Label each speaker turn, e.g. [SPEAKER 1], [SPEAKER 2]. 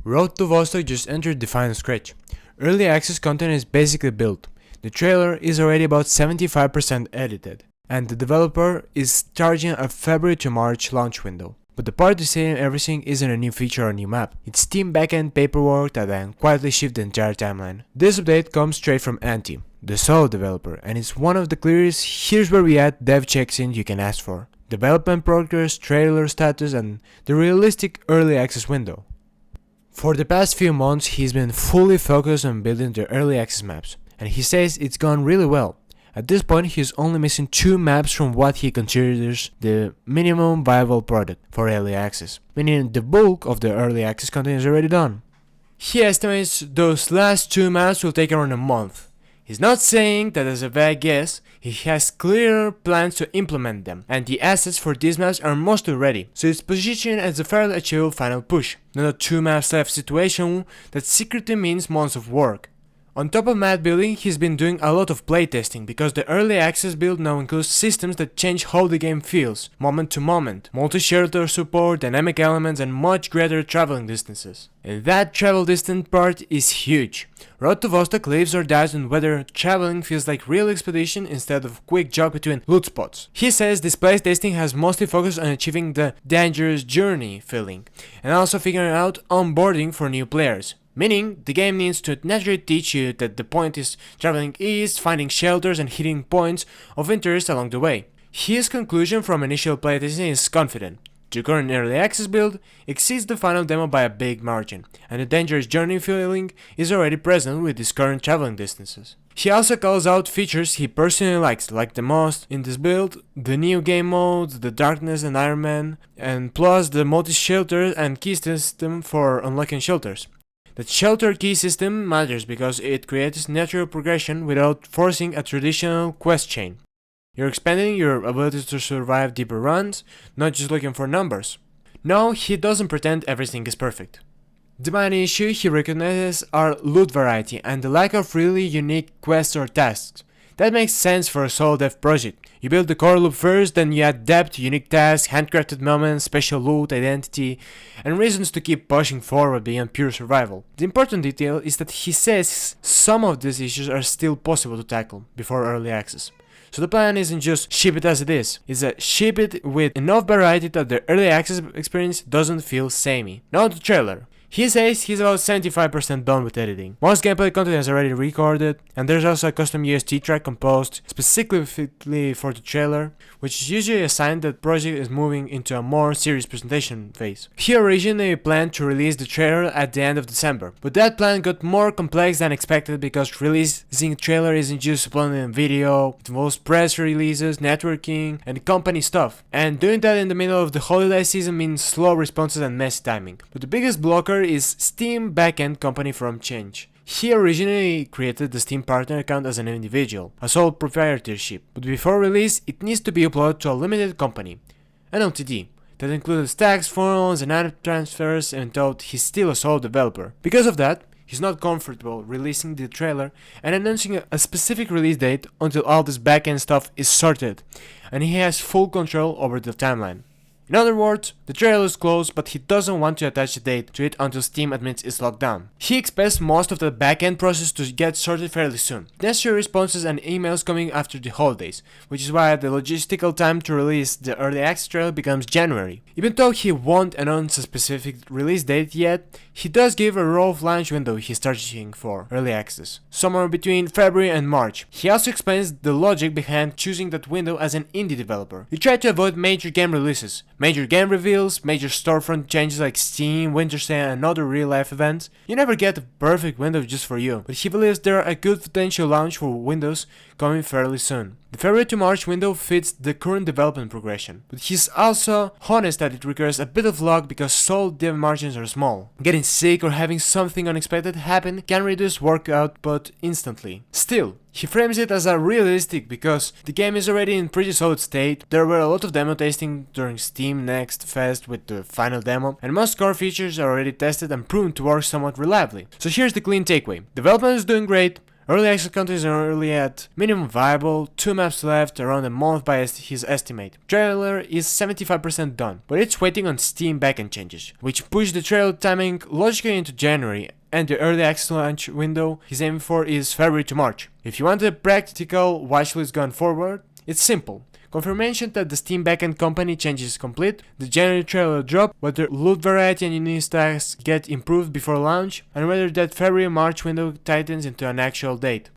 [SPEAKER 1] Road to Vostok just entered the final stretch. Early access content is basically built. The trailer is already about 75% edited, and the developer is charging a February to March launch window. But the part deciding everything isn't a new feature or new map. It's Steam backend paperwork that then quietly shifts the entire timeline. This update comes straight from Antti, the solo developer, and it's one of the clearest "here's where we at" dev checks-in you can ask for. Development progress, trailer status, and the realistic early access window. For the past few months, he's been fully focused on building the early access maps, and he says it's gone really well. At this point, he's only missing 2 maps from what he considers the minimum viable product for early access, meaning the bulk of the early access content is already done. He estimates those last 2 maps will take around a month. He's not saying that as a vague guess, he has clear plans to implement them, and the assets for these maps are mostly ready, so it's positioned as a fairly achievable final push, not a 2 maps left situation that secretly means months of work. On top of map building, he's been doing a lot of playtesting because the early access build now includes systems that change how the game feels, moment to moment, multi-shelter support, dynamic elements, and much greater traveling distances. And that travel distance part is huge. Road to Vostok lives or dies on whether traveling feels like real expedition instead of quick jog between loot spots. He says this playtesting has mostly focused on achieving the dangerous journey feeling, and also figuring out onboarding for new players. Meaning, the game needs to naturally teach you that the point is traveling east, finding shelters and hitting points of interest along the way. His conclusion from initial playtesting is confident. The current early access build exceeds the final demo by a big margin, and the dangerous journey feeling is already present with his current traveling distances. He also calls out features he personally likes the most in this build, the new game modes, the darkness and Iron Man, and plus the multi-shelter and key system for unlocking shelters. The shelter key system matters because it creates natural progression without forcing a traditional quest chain. You're expanding your abilities to survive deeper runs, not just looking for numbers. No, he doesn't pretend everything is perfect. The main issue he recognizes are loot variety and the lack of really unique quests or tasks. That makes sense for a solo dev project. You build the core loop first, then you add depth, unique tasks, handcrafted moments, special loot, identity, and reasons to keep pushing forward beyond pure survival. The important detail is that he says some of these issues are still possible to tackle before early access. So the plan isn't just ship it as it is, it's that ship it with enough variety that the early access experience doesn't feel samey. Now the trailer. He says he's about 75% done with editing. Most gameplay content is already recorded, and there's also a custom UST track composed specifically for the trailer, which is usually a sign that the project is moving into a more serious presentation phase. He originally planned to release the trailer at the end of December, but that plan got more complex than expected because releasing a trailer isn't just uploading a video, it involves press releases, networking, and company stuff. And doing that in the middle of the holiday season means slow responses and messy timing. But the biggest blocker is Steam backend company from change. He originally created the Steam partner account as an individual, a sole proprietorship, but before release it needs to be uploaded to a limited company, an LTD, that includes tax forms and app transfers, and thought he's still a sole developer. Because of that, he's not comfortable releasing the trailer and announcing a specific release date until all this backend stuff is sorted, and he has full control over the timeline. In other words, the trailer is closed, but he doesn't want to attach a date to it until Steam admits it's locked down. He expects most of the backend process to get sorted fairly soon. Necessary responses and emails coming after the holidays, which is why the logistical time to release the early access trailer becomes January. Even though he won't announce a specific release date yet, he does give a rough launch window he's targeting for early access, somewhere between February and March. He also explains the logic behind choosing that window as an indie developer. You try to avoid major game releases, major game reveals, major storefront changes like Steam, Winter Sale, and other real-life events. You never get a perfect window just for you, but he believes there are a good potential launch for Windows coming fairly soon. The February to March window fits the current development progression, but he's also honest that it requires a bit of luck because sole dev margins are small. Getting sick or having something unexpected happen can reduce work output instantly. Still, he frames it as a realistic because the game is already in pretty solid state. There were a lot of demo testing during Steam Next Fest with the final demo, and most core features are already tested and proven to work somewhat reliably. So here's the clean takeaway. Development is doing great, Early access content is currently at minimum viable, 2 maps left, around a month by his estimate. Trailer is 75% done, but it's waiting on Steam backend changes, which push the trailer timing logically into January, and the early access launch window he's aiming for is February to March. If you want a practical watchlist going forward, it's simple. Confirmation that the Steam backend company change is complete, the January trailer drop, whether loot variety and unique stacks get improved before launch, and whether that February-March window tightens into an actual date.